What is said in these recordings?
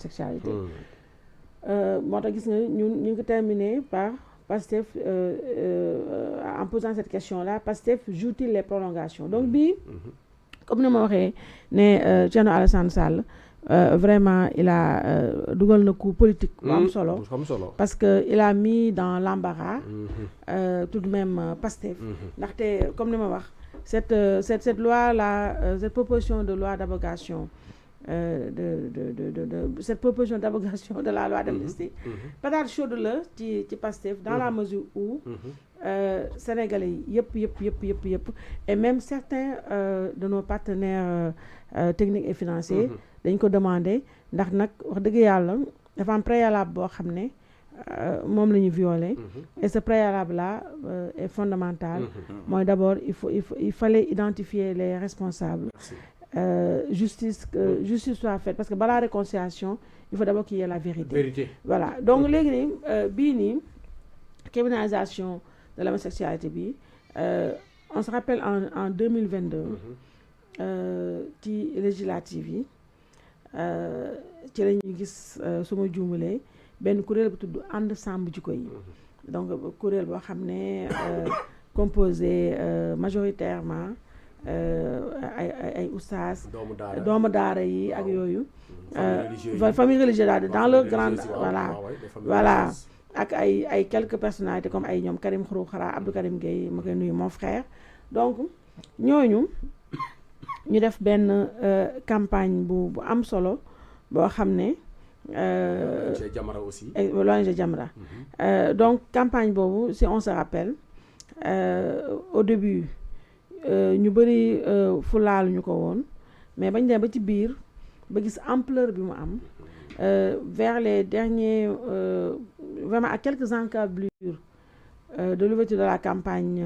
sexualité moo tax gis nga ñun ñu ngi terminé par Pastef en posant cette question là Pastef joue-t-il les prolongations donc bii comme ni ma waxee ne Thierno Alassane Sall vraiment il a dugal na coup politique bu am solo parce que il a mis dans l'embarras tout de même Pastef ndaxte comme ni ma wax cette loi là cette proposition de loi d'abrogation cette proposition d'abrogation de la loi d'amnistie patate chaude la ci Pastef dans la mesure où Sénégalais yi yëpp et même certains de nos partenaires techniques et financiers dañ ko demandé ndax nag wax dëgg yàlla dafa am préalable boo xam ne moom la ñu violé et ce préalable là est fondamental mooy d'abord il fallait identifier les responsables justice soit faite parce que balaa réconciliation il faut d'abord qu'il y ait la vérité. Voilà donc léegi nii bii nii criminalisation de l'homosexualité bi on se rappelle en 2022 ci législative yi ci la ñuy gis su ma juumalee benn kuréel bu tudd ànd sàmm jikko yi donc kuréel boo xam ne composé majoritairement ay oustaz doomu daara yi ak yooyu famille religieuse dans leur grande voilà ak ay quelques personnalités comme ay ñoom Karim Xrum Xax Abdou Karim Gueye ma koy nuyu mon frère donc ñooñu ñu def benn campagne bu am solo boo xam ne l'ONG Jamra donc campagne boobu si on se rappelle au début ñu bëri fulaalu ñu ko woon mais bañ dem ba ci biir ba gis ampleur bi mu am vers les derniers vraiment à quelques encablures de l'ouverture de la campagne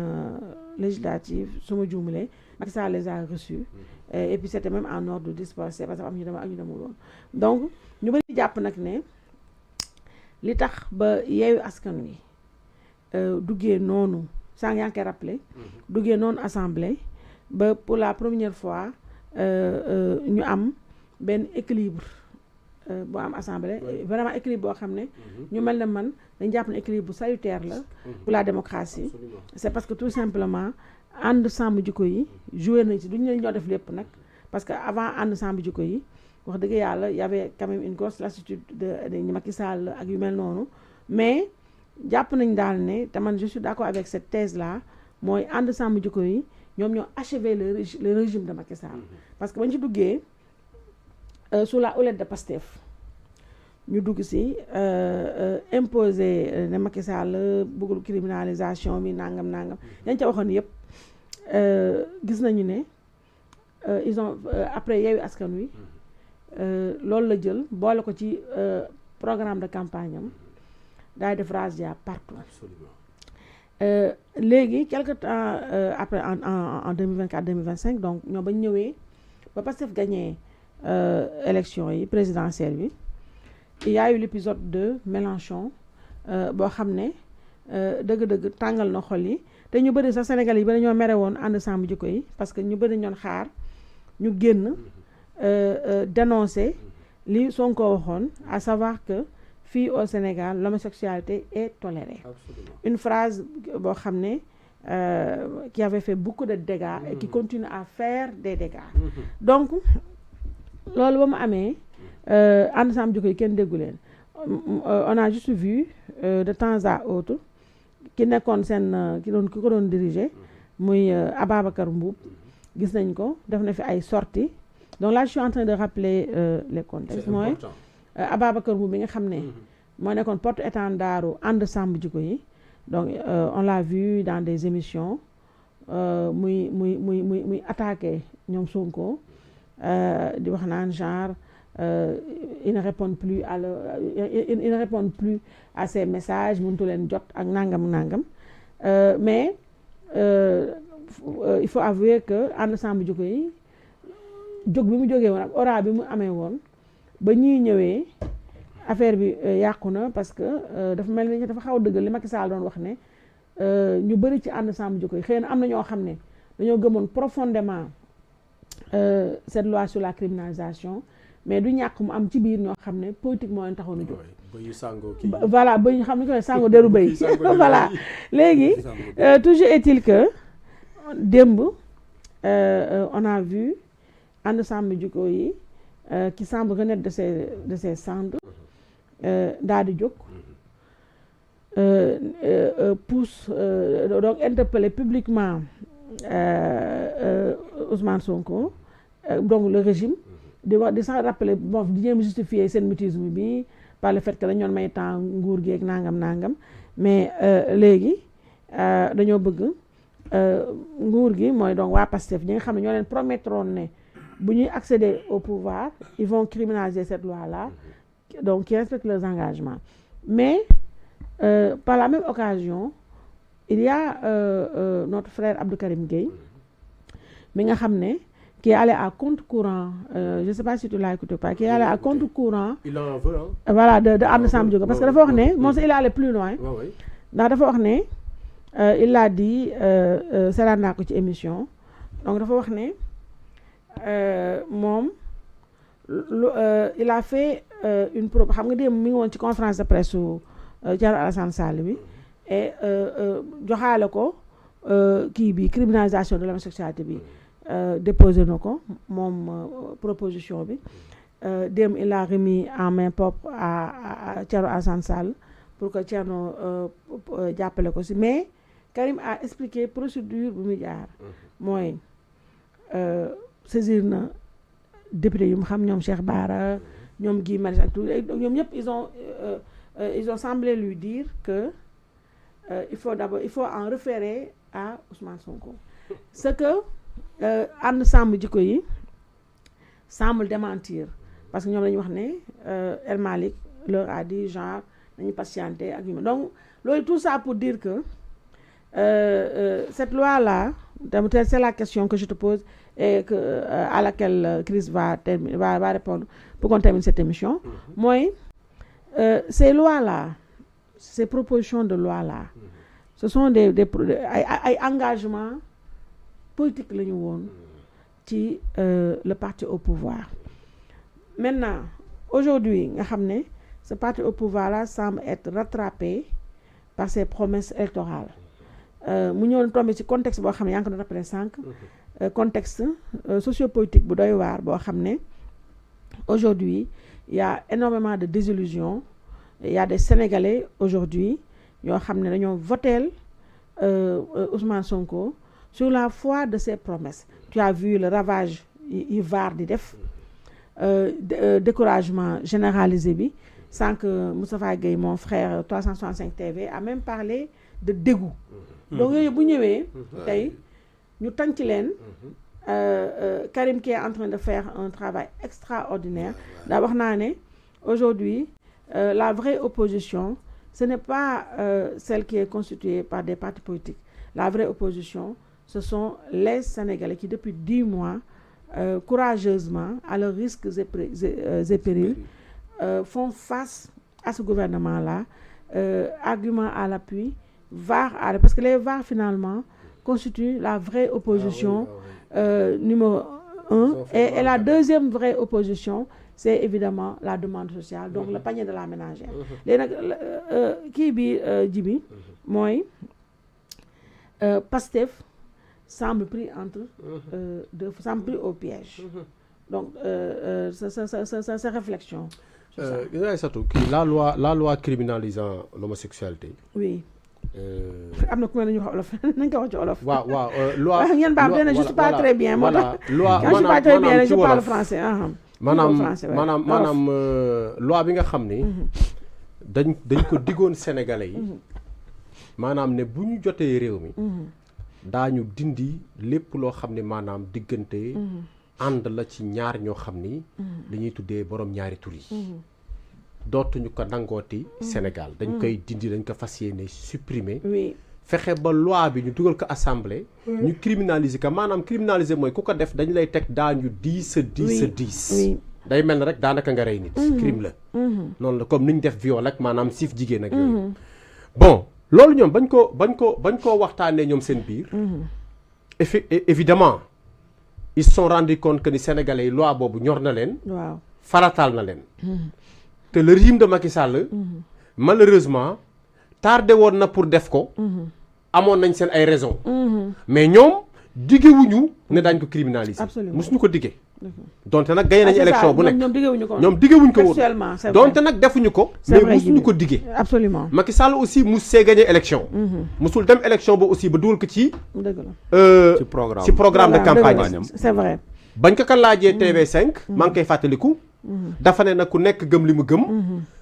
législative su ma juumalee Macky Sall les a reçus et puis c'était même en ordre dispersé parce que am ñu dem ak ñu demul woon donc ñu bëri jàpp nag ne li tax ba Yewwi Askan Wi duggee noonu sànq yaa ngi koy rappelé duggee noonu assemblée ba pour la première fois ñu am benn équilibre boo am assemblée vraiment équilibre boo xam ne ñu mel ne man dañ jàpp ne équilibre bu salutaire la pour la démocratie c'est parce que tout simplement ànd sàmm jikko yi joué nañ ci duñu leen ñoo def lépp nag parce que avant ànd sàmm jikko yi wax dëgg yàlla y avait quand même une grosse lassitude de Macky Sall ak yu mel noonu mais jàpp nañ daal ne te man je suis d'accord avec cette thèse là mooy ànd sàmm jikko yi ñoom ñoo achevé le régime de Macky Sall parce que bañ ci duggee sous la houlette de Pastef ñu dugg si imposer ne Macky Sall bëggul criminalisation bi nangam dañ ca waxoon yëpp gis nañu ne ils ont après Yewwi Askan Wi loolu la jël boole ko ci programme de campagne am daay def razzia partout léegi quelque temps après en 2024-2025 donc ñoo bañ ñëwee ba Pastef gagné élection yi présidentielle bi il y a eu l'épisode de Mélenchon boo xam ne dëgg-dëgg tàngal na xol yi te ñu bëri sax Sénégal yi ba ñoo mere woon ànd sàmm jikko yi parce que ñu bëri ñoon xaar ñu génn dénoncer li Sonko waxoon à savoir que fii au Sénégal l'homosexualité est tolérée. Absolument. Une phrase boo xam ne qui avait fait beaucoup de dégâts et qui continue à faire des dégâts donc loolu ba mu amee ànd sàmm jikko yi kenn déggu leen on a juste vu de temps à autre ki nekkoon seen ki ko doon diriger muy Ababacar Mboup gis nañ ko def na fi ay sorties donc là je suis en train de rappeler les contextes mooy Ababacar Mboup bi nga xam ne moo nekkoon porte-étendardu ànd sàmm jikko yi donc on l'a vu dans des émissions muy attaqué ñoom Sonko di wax naan genre ils ne répondent plus ils ne répondent plus à ces messages mënutu leen jot ak nangam mais il faut avouer que ànd sàmm jikko yi jóg bi mu jógee woon ak aura bi mu amee woon ba ñuy ñëwee affaire bi yàqu na parce que dafa mel ni dafa xaw a dëggal li Macky Sall doon wax ne ñu bëri ci ànd sàmm jikko yi xëy na am na ñoo xam ne dañoo gëmoon profondément cette loi sur la criminalisation mais du ñàkk mu am ci biir ñoo xam ne politique moo leen taxoon a jóg. bëy yu sàngoo kii voilà bëy ñu xam ne ko sàngoo deru bëy voilà léegi toujours est-il que démb on a vu ànd sàmm jikko yi qui semble renaître de ses cendres daal di jóg pousse donc interpeller publiquement Ousmane Sonko donc le régime di wax di sax rappeler bon di jéem justifier seen mutisme bi par le fait que dañu doon may temps nguur gi ak nangam mais léegi dañoo bëgg nguur gi mooy donc waa Pastef ñi nga xam ne ñoo leen promettroon ne bu ñuy accéder au pouvoir ils vont criminaliser cette loi là donc qui respectent leurs engagements mais par la même occasion il y a notre frère Abdou Karim Gueye mi nga xam ne qui est allé à contre-courant je sais pas si tu l'as écouté pas qui est allé à contre-courant il en veut voilà de ànd sàmm jikko parce que dafa wax ne moom sax il est allé plus loin ndax dafa wax ne il l'a dit seetaan naa ko ci émission donc dafa wax ne moom il a fait une pro xam nga démb mi ngi woon ci conférence de presse su Thierno Alassane Sall bi et joxaale ko kii bi criminalisation de l'homosexualité bi déposé na ko moom proposition bi démb il a remis en main propre à Thierno Alassane Sall pour que Thierno jàppale ko si mais Karim a expliqué procédure bu muy jaar mooy saisir na député yu mu xam ñoom Cheikh Bara ñoom Guy Marius ak tout ñoom ñëpp ils ont semblé lui dire que il faut en référer à Ousmane Sonko ce que ànd sàmm jikko yi semble démentir parce que ñoom lañu wax ne El Malick leur a dit genre nañu patienter ak ñu donc loolu tout ça pour dire que cette loi là c'est la question que je te pose et que à laquelle Chris va répondre pour qu'on termine cette émission mooy ces lois là ces propositions de loi là ce sont ay engagements politiques la ñu woon ci le parti au pouvoir maintenant aujourd'hui nga xam ne ce parti au pouvoir là semble être rattrapé par ses promesses électorales mu ñëwoon tombé ci contexte boo xam ne yaa ngi ko doon rappelé sànq contexte sociopolitique bu doy waar boo xam ne aujourd'hui il y a énormément de désillusions il y a des Sénégalais aujourd'hui yoo xam ne dañoo voteel Ousmane Sonko sur la foi de ses promesses tu as vu le ravage yi VAR di def découragement généralisé bi sans que Moustapha Gueye mon frère 365 TV a même parlé de dégoût donc yooyu bu ñëwee tey ñu tànc leen Karim qui est en train de faire un travail extraordinaire daa wax naa ne aujourd'hui la vraie opposition ce n'est pas celle qui est constituée par des partis politiques la vraie opposition ce sont les Sénégalais qui depuis 10 mois courageusement à leurs risques et périls font face à ce gouvernement-là argument à l'appui VAR parce que les VAR finalement constituent la vraie opposition numéro 1 et la deuxième vraie opposition c'est évidemment la demande sociale donc le panier de la ménagère léegi nag kii bi ji bi mooy Pastef semble pris entre semble pris au piège donc sa réflexion Aïssatou la loi criminalisant l'homosexualité oui am na ku ne nañu wax olof nañ ko wax ci olof waaw loi ngeen baam dena je suis pas très bien moo tax loi je suis pas très bien je parle français maanaam loi bi nga xam ni dañ ko diggoon Sénégalais yi maanaam ne bu ñu jotee réew mi daañu dindi lépp loo xam ne maanaam diggante ànd la ci ñaar ñoo xam ni dañuy tuddee borom ñaari tur yi dootuñu ko nangooti Sénégal dañ koy dindi dañ ko fas yéene supprimer fexe ba loi bi ñu dugal ko assemblée ñu criminaliser ko maanaam criminaliser mooy ku ko def dañ lay teg daan yu 10 day mel ne rek daanaka nga rey nit crime la noonu la comme ni ñu def viol ak maanaam siif jigéen ak yooyu bon loolu ñoom bañ koo waxtaanee ñoom seen biir évidemment ils se sont rendu compte que ni Sénégalais yi loi boobu ñor na leen waaw farataal na leen te le régime de Macky Sall malheureusement tardé woon na pour def ko amoon nañ seen ay raisons mais ñoom diggewuñu ne daañ ko criminaliser mosuñu ko diggee donte nag gagné nañu élection bu nekk ñoom diggewuñu ko woon donte nag defuñu ko mais mosuñu ko diggee absolument Macky Sall aussi mu see gagné élection mosul dem élection ba aussi ba dugal ko ci programme de campagne c'est vrai bañ ko laajee TV5 maa ngi koy fàttaliku dafa ne nag ku nekk gëm li mu gëm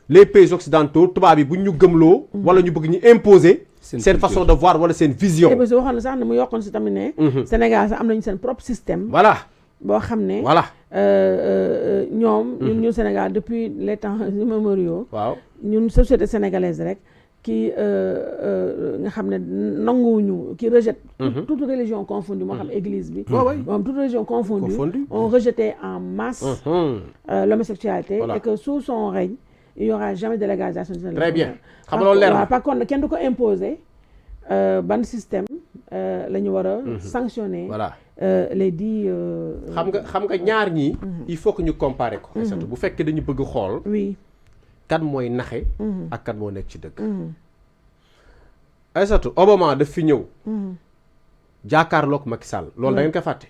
les pays occidentaux tubaab yi buñ ñu gëmloo wala ñu bëgg ñu imposer seen façon de voir wala seen vision waxoon na sax ne mu yokkoon si tamit ne Sénégal sax am nañu seen propre système voilà boo xam ne voilà ñoom ñun Sénégal depuis les temps immémoriaux waaw ñun société sénégalaise rek qui nga xam ne nanguwuñu qui rejette toute religion confondue moo xam église bi moom toute religion confondue on rejetait en masse l'homosexualité et que sous son règne il n'y aura jamais de légalisation très bien xam nga loolu leer na par contre kenn du ko imposer ban système la ñu war a sanctionner voilà les dits xam nga ñaar ñii il faut que ñu comparer ko surtout bu fekkee dañu bëgg xool oui kan mooy naxe ak kan moo nekk ci dëgg Aïssatou Obama daf fi ñëw jaakaarloog Macky Sall loolu da ngeen ko fàtte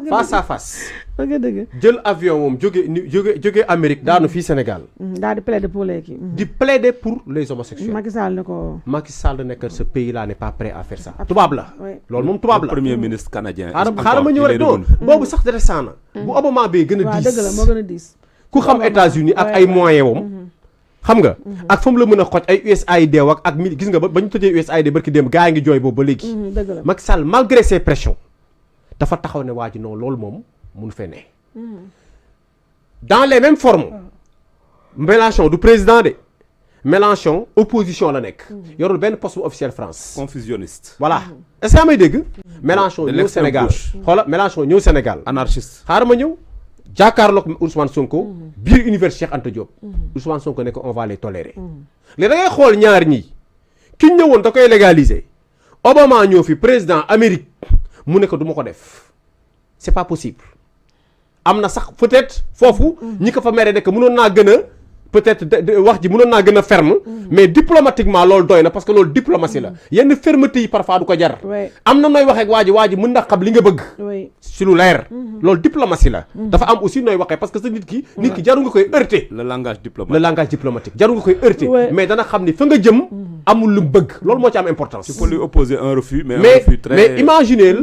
face à face dëgg jël avion moom jóge Amérique daanu fii Sénégal daal di plaider pour les kii di plaider pour les homosexuels Macky Sall ne ko Macky Sall ne que ce pays là n'est pas prêt à faire ça tubaab la loolu moom tubaab la premier ministre canadien xaaral ma ñëw rek doon boobu sax récent na bu Obama bee gën a diis dëgg la moo gën a diis ku xam États-Unis ak ay moyens wam xam nga ak fa mu la mën a xoj ay USAID ak gis nga ba ñu tëjee USAID barki démb gaa yi ngi jooy boobu ba léegi Macky Sall malgré ses pressions dafa taxaw ne waa ji non loolu moom mun fee ne dans les mêmes formes Mélenchon du président de Mélenchon opposition la nekk yorul benn poste bu officiel France confusionniste voilà est-ce que may dégg Mélenchon ñëw Sénégal xoola Mélenchon ñëw Sénégal anarchiste xaaral ma ñëw jàkkaarloog Ousmane Sonko biir université Cheikh Anta Diop Ousmane Sonko ne ko on va les tolérer léegi da ngay xool ñaar ñii ki ñëwoon da koy légaliser Obama ñëw fi président Amérique mu ne ko du ma ko def c'est pas possible am na sax peut-être foofu ñi ko fa mere nekk mënoon naa gën a peut-être wax ji mënoon naa gën a ferme mais diplomatiquement loolu doy na parce que loolu diplomatie la yenn fermeté yi parfois du ko jar am na nooy waxee ak waa ji mën na xam li nga bëgg si lu leer loolu diplomatie la dafa am aussi nooy waxee parce que sa nit ki jaru nga koy heurter le langage diplomatique jaru nga koy heurter mais dana xam ni fa nga jëm amul lu bëgg loolu moo ci am importance il faut lui opposer un refus mais un refus très mais imaginez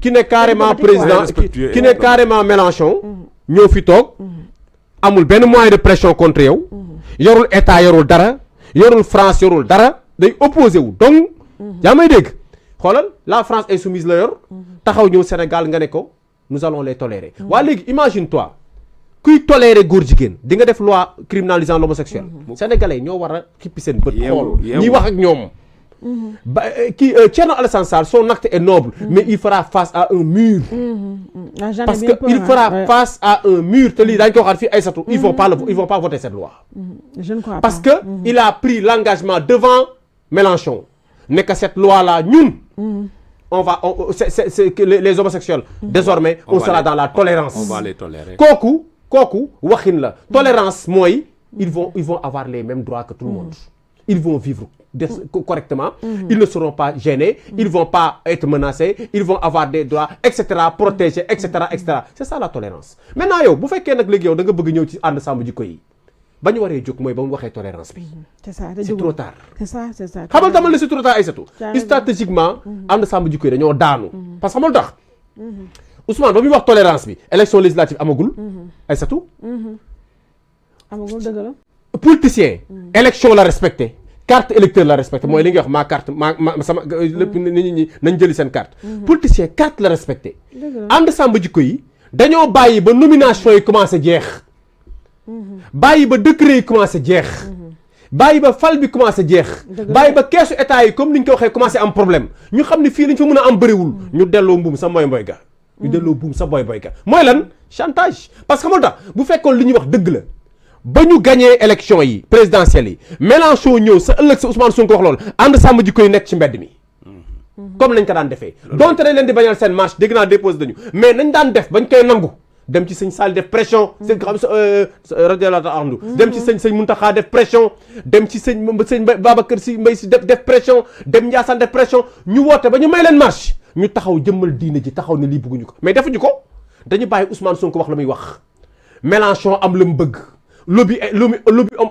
ki ne carrément président ki ne carrément Mélenchon ñëw fi toog amul benn moyen de pression contre yow yorul état yorul dara yorul France yorul dara day opposé wu donc yaa may dégg xoolal la France insoumise la yor taxaw ñëw Sénégal nga ne ko nous allons les tolérer waa léegi imagine toi kuy tolérer góor jigéen di nga def loi criminalisant l'homosexuel sénégalais ñoo war a xippi seen bët xool ñiy wax ak ñoom ba kii Thierno Alassane Sall son acte est noble mais il fera face à un mur parce que il fera face à un mur te lii daañu ko waxaat fii Aïssatou ils vont pas voter cette loi je ne crois pas parce que il a pris l'engagement devant Mélenchon ne que cette loi là ñun c'est les homosexuels désormais on sera dans la tolérance on va les tolérer kooku waxin la tolérance mooy ils vont avoir les mêmes droits que tout le monde ils vont vivre correctement ils ne seront pas gênés ils vont pas être menacés ils vont avoir des droits etc protégés etc c'est ça la tolérance maintenant yow bu fekkee nag léegi yow da nga bëgg ñëw ci ànd sàmm jikko yi ba ñu waree jóg mooy ba mu waxee tolérance bi c'est trop tard xamal dama la c'est trop tard Aïssatou stratégiquement ànd sàmm jikko yi dañoo daanu parce que xamal tax Ousmane ba muy wax tolérance bi élection législative amagul Aïssatou amagul dëgg la politicien élection la respecté carte électeur la respecté mooy li nga wax ma carte ma sama lépp nit ñi nañ jëli seen carte politicien carte la respecté ànd sàmm jikko yi dañoo bàyyi ba nomination yi commencé jeex bàyyi ba décret yi commencé jeex bàyyi ba fal bi commencé jeex bàyyi ba keesu état yi comme ni ñu ko waxee commencé am problème ñu xam ne fii lañ fa mën a am bëriwul ñu delloo mbuum sa mboy ga ñu delloo buum sa boy ga mooy lan chantage parce que moo tax bu fekkoon li ñuy wax dëgg la ba ñu gagné élection yi présidentielles yi Mélenchon ñëw sa ëllëg sa Ousmane Sonko wax loolu ànd sàmm jikko yi nekk ci mbedd mi comme nañ ko daan defee donte nañ leen di bañal seen marche dégg naa déposé dañu mais nañ daan def bañ koy nangu dem ci sëñ Sall def pression sëñ xam radiyallahu anhu dem ci sëñ Muntaxa def pression dem ci sëñ Babacar Si Mbay Si def pression dem Ndiassane def pression ñu woote ba ñu may leen marche ñu taxaw jëmmal diine ji taxaw ne lii bëgguñu ko mais defuñu ko dañu bàyyi Ousmane Sonko wax la muy wax Mélenchon am la mu bëgg lobby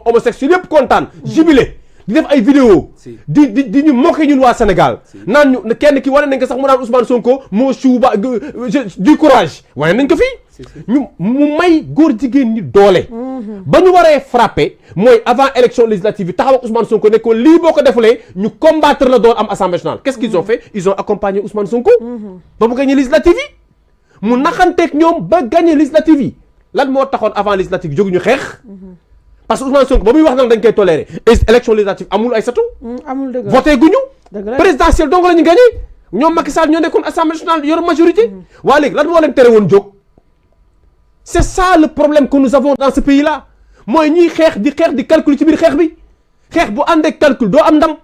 homosexuel yëpp kontaan jubilé di def ay vidéo di ñu moqué ñun waa Sénégal naan ñu kenn ki wane nañ ko sax mu naan Ousmane Sonko moo suuba du courage wane nañ ko fii ñu mu may góor jigéen ñi doole ba ñu waree frappé mooy avant élection législative yi taxaw ak Ousmane Sonko ne ko lii boo ko defulee ñu combattre la doon am assemblée nationale qu'est-ce qu'ils ont fait ils ont accompagné Ousmane Sonko ba mu gagné législative yi mu naxanteeg ñoom ba gagné législative yi lan moo taxoon avant législative yi jóguñu xeex parce que Ousmane Sonko ba muy wax nag dañ koy toléré élection législative amul ay satu amul dëgg voté guñu présidentielle donc la ñu gagné ñoom Macky Sall ñoo nekkoon assemblée nationale yor majorité waa léegi lan moo leen tere woon jóg c'est ça le problème que nous avons dans ce pays là mooy ñuy xeex di calcul ci biir xeex bi xeex bu ànd ak calcul doo am ndam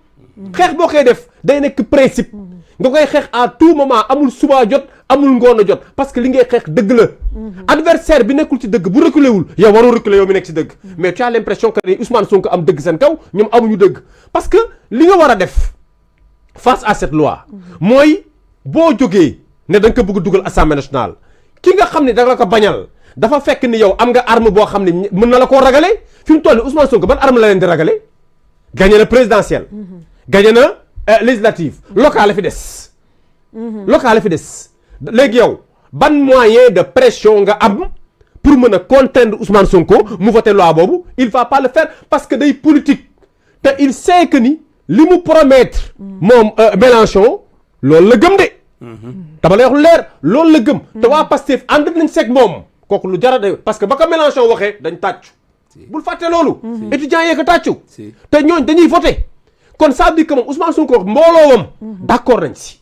xeex boo koy def day nekk principe nga koy xeex à tout moment amul suba jot amul ngoon a jot parce que li ngay xeex dëgg la adversaire bi nekkul ci dëgg bu reculé wul yow waroo reculé yow mi nekk ci dëgg mais tu as l'impression que Ousmane Sonko am dëgg seen kaw ñoom amuñu dëgg parce que li nga war a def face à cette loi mooy boo jógee ne da nga ko bëgg dugal assemblée nationale ki nga xam ne da nga ko bañal dafa fekk ni yow am nga arme boo xam ne mën na la koo ragale fi mu toll ni Ousmane Sonko ban arme la leen di ragale gagné na présidentielle gagné na législative locale la fi des locale la fi des léegi yow ban moyen de pression nga am pour mën a contraindre Ousmane Sonko mu voté loi boobu il va pas le faire parce que day politique te il sait que ni li mu promettre moom Mélenchon loolu la gëm de dama lay wax lu leer loolu la gëm te waa Pastef ànd nañ seeg moom kooku lu jara de parce que ba ko Mélenchon waxee dañ tàccu bul fàtte loolu étudiants yee ko tàccu te ñooñ dañuy voté kon ça veut dire que moom Ousmane Sonko mbooloowam d'accord nañ si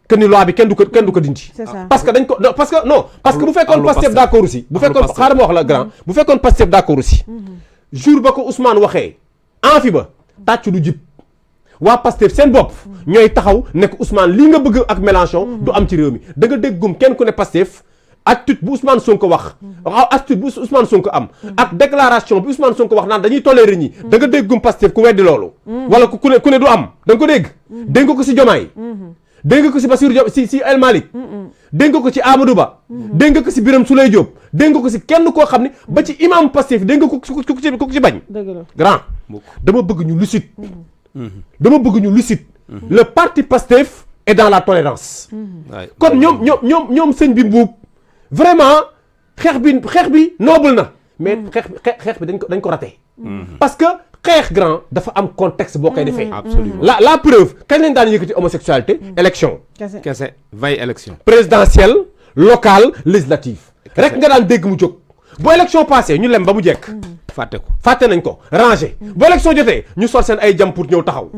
que ni loi bi kenn du ko dindi parce que dañ ko parce que bu fekkoon Pastef d'accord aussi bu fekkoon xaaral ma wax la grand bu fekkoon Pastef d'accord aussi jour ba ko Ousmane waxee amphi ba tàccu du jib waa Pastef seen bopp ñooy taxaw ne ko Ousmane lii nga bëgg ak Mélenchon du am ci réew mi da nga déggum kenn ku ne Pastef attitude bu Ousmane Sonko wax attitude bu Ousmane Sonko am ak déclaration bi Ousmane Sonko wax naan dañuy toléré ñi da nga déggum Pastef ku weddi loolu wala ku ne du am da nga ko dégg dégg nga ko si Diomaye dégg nga ko si Bassirou Diop si El Malick dégg nga ko ci Amadou Ba dégg nga ko si Birame Souleye Diop dégg nga ko si kenn koo xam ne ba ci imam Pastef dégg nga ko ku ci bañ grand dama bëgg ñu lucide le parti Pastef est dans la tolérance kon ñoom sëñ bi mbuub vraiment xeex bi noble na mais xeex bi dañ ko raté parce que xeex grand dafa am contexte boo koy defee absolument la preuve kañ lañ daan yëkkati homosexualité élection kese veille élection présidentielle locale législative rek nga daan dégg mu jóg bu élection passé ñu lem ba mu jekk fàtte nañ ko rangé bu élection jotee ñu sol seen ay jam pour ñëw taxaw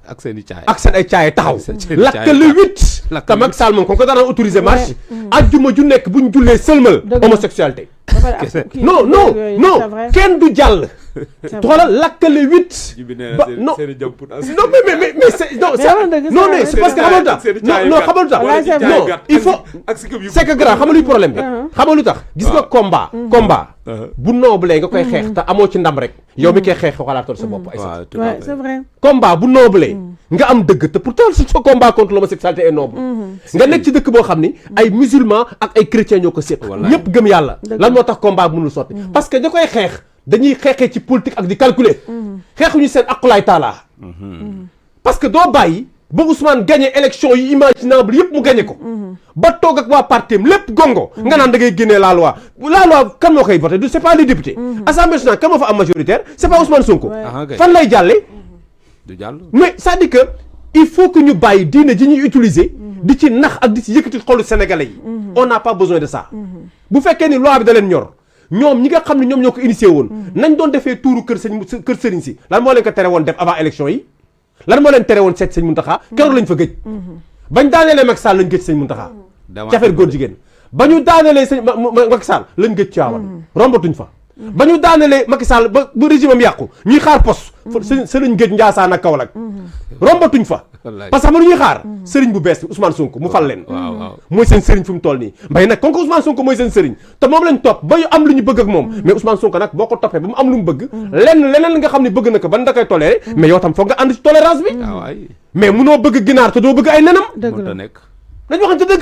ak seen ay caay taxaw lakk le 8 te Macky Sall moom ko daan autorisé marche ajjuma ju nekk buñ jullee sëlmal homosexualité non kenn du jàll xoolal lakk le 8 non mais c'est parce que xamal tax xamal tax non il faut c'est que grand xamal luy problème bi xamal lu tax gis nga combat bu noble nga koy xeex te amoo ci ndam rek yow mi koy xeex xalaatoon sa bopp ay c'est vrai combat bu noble nga am dëgg te pourtant ce combat contre l'homosexualité est noble nga nekk ci dëkk boo xam ni ay musulmans ak ay chrétiens ñoo ko séq ñëpp gëm yàlla lan moo tax combat bu mënul sotti parce que da koy xeex dañuy xeexee ci politique ak di calculer xeexuñu seen aqulaay taala parce que doo bàyyi ba Ousmane gagné élection yi imaginable yëpp mu gagné ko ba toog ak waa partim lépp gongo nga naan da ngay génnee la loi kan moo koy voté du c'est pas les députés assemblée nationale kan moo fa am majoritaire c'est pas Ousmane Sonko fan lay jàlle du jàll mais c'est-à-dire que il faut que ñu bàyyi diine ji ñuy utiliser di ci nax ak di ci yëkkati xolu sénégalais yi on n'a pas besoin de ça bu fekkee ni loi bi da leen ñor ñoom ñi nga xam ne ñoom ñoo ko initié woon nañ doon defee tuuru kër sëriñ si lan moo leen ko tere woon def avant élection yi lan moo leen tere woon seet sëñ Mountakha keroog lañ fa gëj bañ daanelee Macky Sall lañ gëj sëñ Mountakha ci affaire góor jigéen ba ñu daanelee sëñ Macky Sall lañ gëj Tivaouane rombatuñ fa ba ñu daanelee Macky Sall ba bu régime am yàqu ñuy xaar poste sëriñ géej Njaasaan ak Kaolack rombatuñ fa parce que xam nga lu ñuy xaar sëriñ bu bees bi Ousmane Sonko mu fal leen mooy seen sëriñ fi mu toll nii mbay nag kon ko Ousmane Sonko mooy seen sëriñ te moom lañ topp ba ñu am lu ñu bëgg ak moom mais Ousmane Sonko nag boo ko toppee ba mu am lu mu bëgg leneen nga xam ne bëgg na ko ban da koy toléré mais yow tam foog nga ànd ci tolérance bi mais munoo bëgg ginaar te doo bëgg ay nenam mënta nekk dañ waxante dëgg